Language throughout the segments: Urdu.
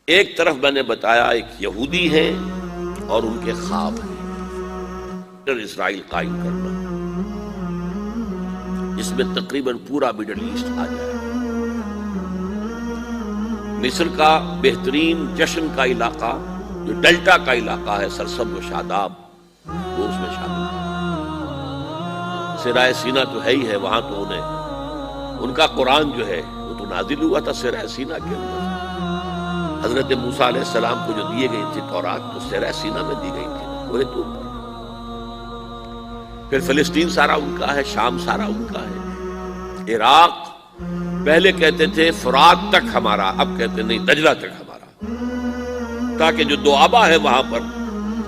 ایک طرف میں نے بتایا ایک یہودی ہیں اور ان کے خواب ہیں اسرائیل قائم کرنا، جس میں تقریباً پورا مڈل ایسٹ آ جائے۔ مصر کا بہترین جشن کا علاقہ جو ڈیلٹا کا علاقہ ہے، سرسبز و شاداب، وہ اس میں شامل ہے۔ صحرائے سینا تو ہے ہی ہے، وہاں تو ان کا قرآن جو ہے وہ تو نازل ہوا تھا صحرائے سینا کے اندر۔ حضرت موسیٰ علیہ السلام کو جو دیے گئی تھی تورات، تو صحرائے سینا میں دی گئی تھی پورے طور پر۔ پھر فلسطین سارا ان کا ہے، شام سارا ان کا ہے، عراق پہلے کہتے تھے فرات تک ہمارا، اب کہتے نہیں دجلہ تک ہمارا، تاکہ جو دوآبا ہے وہاں پر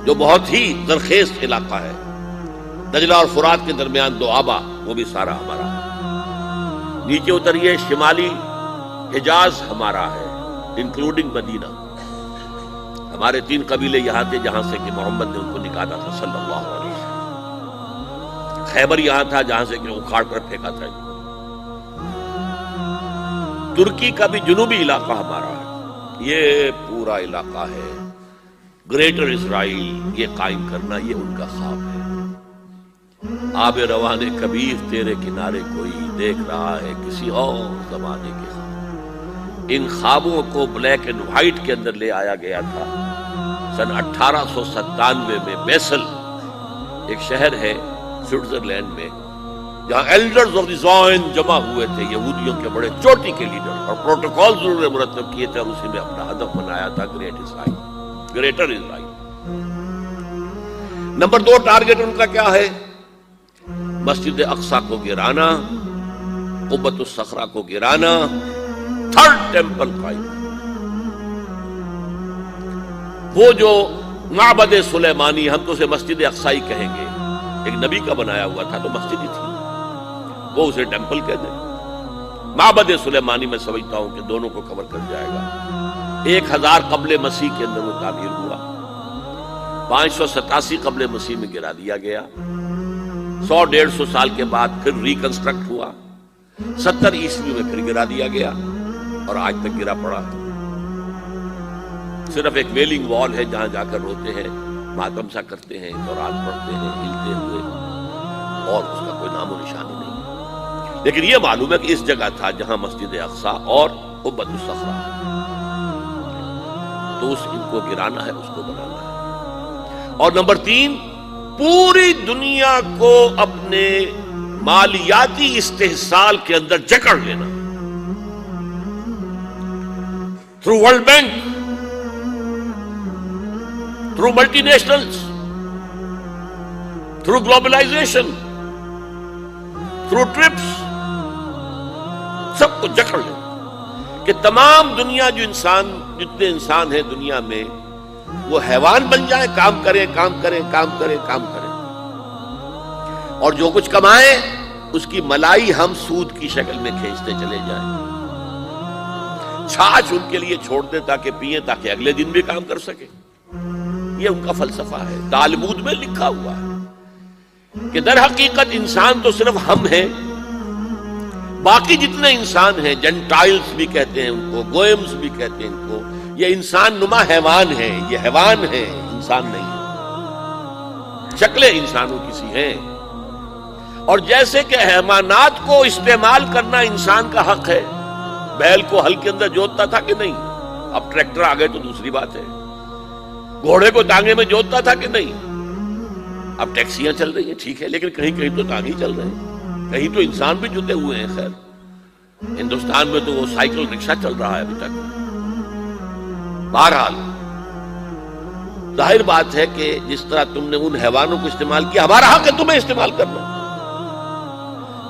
جو بہت ہی زرخیز علاقہ ہے، دجلہ اور فرات کے درمیان دوآبا، وہ بھی سارا ہمارا ہے۔ نیچے اتریے، شمالی حجاز ہمارا ہے انکلوڈنگ مدینہ۔ ہمارے 3 قبیلے یہاں تھے جہاں سے کہ محمد نے ان کو نکالا تھا صلی اللہ علیہ وسلم۔ خیبر یہاں تھا جہاں سے کہ اکھاڑ کر پھینکا تھا۔ ترکی کا بھی جنوبی علاقہ ہمارا ہے، یہ پورا علاقہ ہے گریٹر اسرائیل، یہ قائم کرنا، یہ ان کا خواب ہے۔ آب روان کبیر تیرے کنارے کوئی دیکھ رہا ہے کسی اور زمانے کے خواب۔ ان خوابوں کو بلیک اینڈ وائٹ کے اندر لے آیا گیا تھا سن 1897 میں۔ بیسل ایک شہر ہے سوئٹزرلینڈ میں، جہاں ایلڈرز آف دی زائن جمع ہوئے تھے، یہودیوں کے بڑے چوٹی کے لیڈر، اور پروٹوکول ضرور مرتب کیے تھے، اور اسی میں اپنا ہدف بنایا تھا گریٹ اسرائیل، گریٹر اسرائیل۔ نمبر 2 ٹارگٹ ان کا کیا ہے؟ مسجد اقصی کو گرانا، قبۃ الصخرہ کو گرانا، 3rd ٹیمپل قائم۔ وہ جو معبد سلیمانی، ہم تو اسے مسجد اقصی کہیں گے، ایک نبی کا بنایا ہوا تھا تو مسجد ہی تھی، وہ اسے ٹیمپل کہہ دیں۔ معبد سلیمانی میں سمجھتا ہوں کہ دونوں کو کور کر جائے گا۔ 1000 قبل مسیح کے اندر وہ تعمیر ہوا، 587 قبل مسیح میں گرا دیا گیا، 100-150 سال کے بعد پھر ریکنسٹرکٹ ہوا، 70 عیسوی میں پھر گرا دیا گیا، اور آج تک گرا پڑا۔ صرف ایک ویلنگ وال ہے جہاں جا کر روتے ہیں، ماتم سا کرتے ہیں، قرآن پڑھتے ہیں ہلتے ہوئے، اور اس کا کوئی نام و نشان نہیں۔ لیکن یہ معلوم ہے کہ اس جگہ تھا جہاں مسجد اقصی اور قبۃ الصخرہ ہے، تو ان کو گرانا ہے، اس کو بنانا ہے۔ اور نمبر 3، پوری دنیا کو اپنے مالیاتی استحصال کے اندر جکڑ لینا، through world bank, through multinationals, through globalization, through TRIPS, سب کو جکڑ لیں کہ تمام دنیا جتنے انسان ہیں دنیا میں، وہ حیوان بن جائیں، کام کریں کام کریں کام کریں کام کریں، اور جو کچھ کمائیں اس کی ملائی ہم سود کی شکل میں کھینچتے چلے جائیں۔ چھاچھ ان کے لیے چھوڑ دیں تاکہ پئیں، تاکہ اگلے دن بھی کام کر سکیں۔ یہ ان کا فلسفہ ہے، تالمود میں لکھا ہوا ہے کہ در حقیقت انسان تو صرف ہم ہیں، باقی جتنے انسان ہیں، جنٹائلز بھی کہتے ہیں ان کو، گوئمز بھی کہتے ہیں ان کو، یہ انسان نما حیوان ہیں، یہ حیوان ہیں، انسان نہیں ہے، شکلیں انسانوں کی سی ہیں۔ اور جیسے کہ حیوانات کو استعمال کرنا انسان کا حق ہے، بیل کو ہل کے اندر جوتتا تھا کہ نہیں؟ اب ٹریکٹر آ گئے تو دوسری بات ہے۔ گھوڑے کو ٹانگے میں جوتتا تھا کہ نہیں؟ اب ٹیکسیاں چل رہی ہیں، ٹھیک ہے، لیکن کہیں کہیں تو ٹانگے چل رہے ہیں، کہیں تو انسان بھی جتے ہوئے ہیں۔ خیر، ہندوستان میں تو وہ سائیکل رکشہ چل رہا ہے ابھی تک۔ بہرحال ظاہر بات ہے کہ جس طرح تم نے ان حیوانوں کو استعمال کیا، ہمارا حق ہے تمہیں استعمال کرنا۔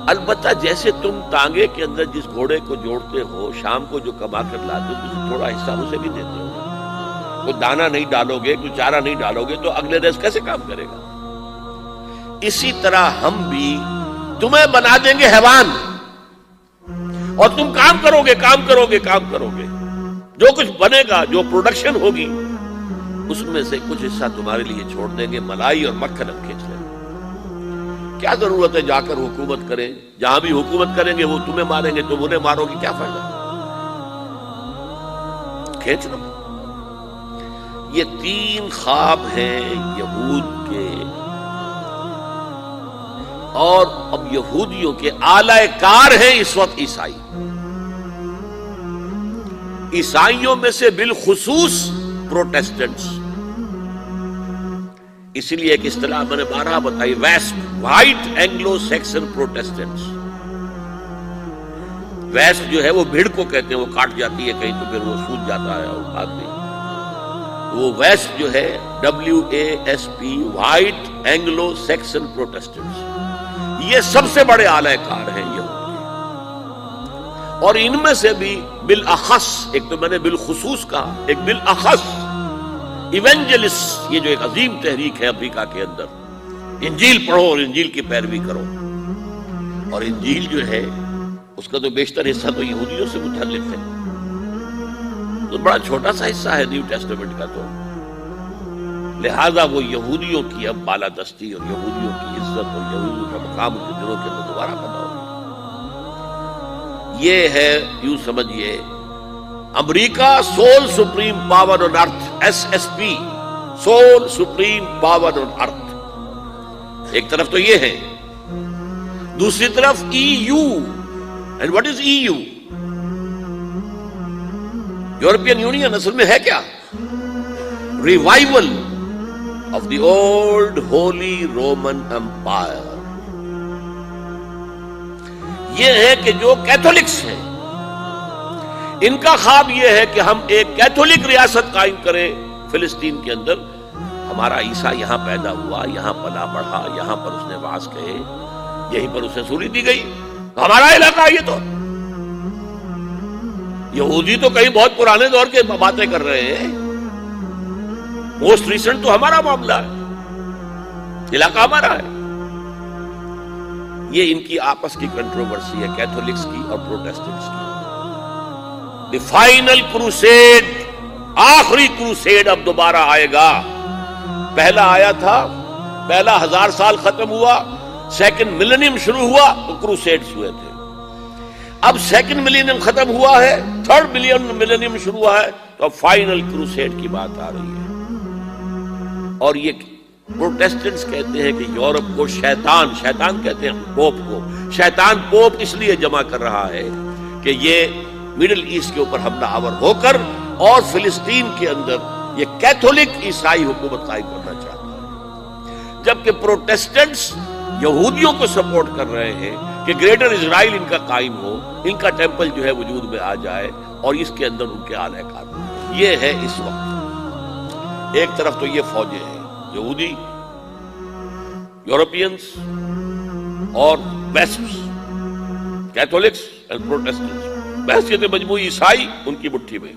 البتہ جیسے تم ٹانگے کے اندر جس گھوڑے کو جوڑتے ہو، شام کو جو کما کر لاتے ہو، تھوڑا حصہ اسے بھی دیتے ہو۔ کوئی دانہ نہیں ڈالو گے، کوئی چارہ نہیں ڈالو گے تو اگلے ریس کیسے کام کرے گا؟ اسی طرح ہم بھی تمہیں بنا دیں گے حیوان، اور تم کام کرو گے کام کرو گے کام کرو گے، جو کچھ بنے گا، جو پروڈکشن ہوگی، اس میں سے کچھ حصہ تمہارے لیے چھوڑ دیں گے، ملائی اور مکھن ہم کھینچ لیں گے۔ کیا ضرورت ہے جا کر حکومت کریں؟ جہاں بھی حکومت کریں گے وہ تمہیں ماریں گے، تم انہیں مارو گے، کیا فائدہ؟ کھینچ لو۔ یہ تین خواب ہیں یہود کے، اور اب یہودیوں کے اعلی کار ہیں اس وقت عیسائی، عیسائیوں میں سے بالخصوص پروٹیسٹنٹس۔ اسی لیے ایک اصطلاح میں نے بارہا بتائی، west, white Anglo Saxon Protestants. West جو ہے وہ بھیڑ کو کہتے ہیں، وہ کاٹ جاتی ہے کہیں تو پھر وہ سوج جاتا ہے آدمی، وہ ویسٹ جو ہے WASP، white Anglo Saxon Protestants, یہ سب سے بڑے اعلی کار ہیں یہود کے، اور ان میں سے بھی بالاخص، ایک تو میں نے بالخصوص کہا، ایک بالاخص ایونجلسٹ، یہ جو ایک عظیم تحریک ہے امریکہ کے اندر، انجیل پڑھو اور انجیل کی پیروی کرو، اور انجیل جو ہے اس کا تو بیشتر حصہ تو یہودیوں سے متعلق ہے، تو بڑا چھوٹا سا حصہ ہے نیو ٹیسٹمنٹ کا، تو لہذا وہ یہودیوں کی اب بالادستی اور یہودیوں کی عزت اور یہودیوں کا مقام ان کے دلوں کے اندر دوبارہ پیدا ہوگا۔ یہ ہے یوں سمجھیے امریکہ sole supreme power on earth, SSP، sole supreme power on earth, ایک طرف تو یہ ہے، دوسری طرف EU، and what is EU؟ European Union اصل میں ہے کیا؟ Revival of the old Holy Roman Empire. یہ ہے کہ جو کیتھولکس ہیں ان کا خواب یہ ہے کہ ہم ایک کیتھولک ریاست قائم کریں فلسطین کے اندر، ہمارا عیسیٰ یہاں پیدا ہوا، یہاں پلا بڑھا، یہاں پر اس نے واس کہے، یہیں پر اسے سولی دی گئی، ہمارا علاقہ ہے یہ تو۔ یہودی تو کہیں بہت پرانے دور کے باتیں کر رہے ہیں، موسٹ ریسنٹ تو ہمارا معاملہ ہے، علاقہ ہمارا ہے۔ یہ ان کی آپس کی کنٹروورسی ہے، کیتھولکس کی اور پروٹیسٹنٹس کی۔ دی فائنل کروسیڈ، آخری کروسیڈ اب دوبارہ آئے گا۔ پہلا آیا تھا، پہلا 1000 سال ختم ہوا، سیکنڈ ملینیم شروع ہوا تو کروسیڈز ہوئے تھے۔ اب سیکنڈ ملینیم ختم ہوا ہے، تھرڈ ملینیم شروع ہوا ہے، تو اب فائنل کروسیڈ کی بات آ رہی ہے۔ اور یہ پروٹیسٹنٹس کہتے ہیں کہ یورپ کو شیطان کہتے ہیں پوپ کو، شیطان پوپ اس لیے جمع کر رہا ہے کہ یہ مڈل ایسٹ کے اوپر حملہ آور ہو کر اور فلسطین کے اندر یہ کیتھولک عیسائی حکومت قائم کرنا چاہتا ہے، جبکہ پروٹیسٹنٹس یہودیوں کو سپورٹ کر رہے ہیں کہ گریٹر اسرائیل ان کا قائم ہو، ان کا ٹیمپل جو ہے وجود میں آ جائے اور اس کے اندر ان کے اعلی کار۔ یہ ہے اس وقت، ایک طرف تو یہ فوجیں ہیں، یہودی، یورپینز اور ویسٹس، کیتھولکس اینڈ پروٹیسٹنٹس، بحثیت مجموعی عیسائی ان کی مٹھی میں۔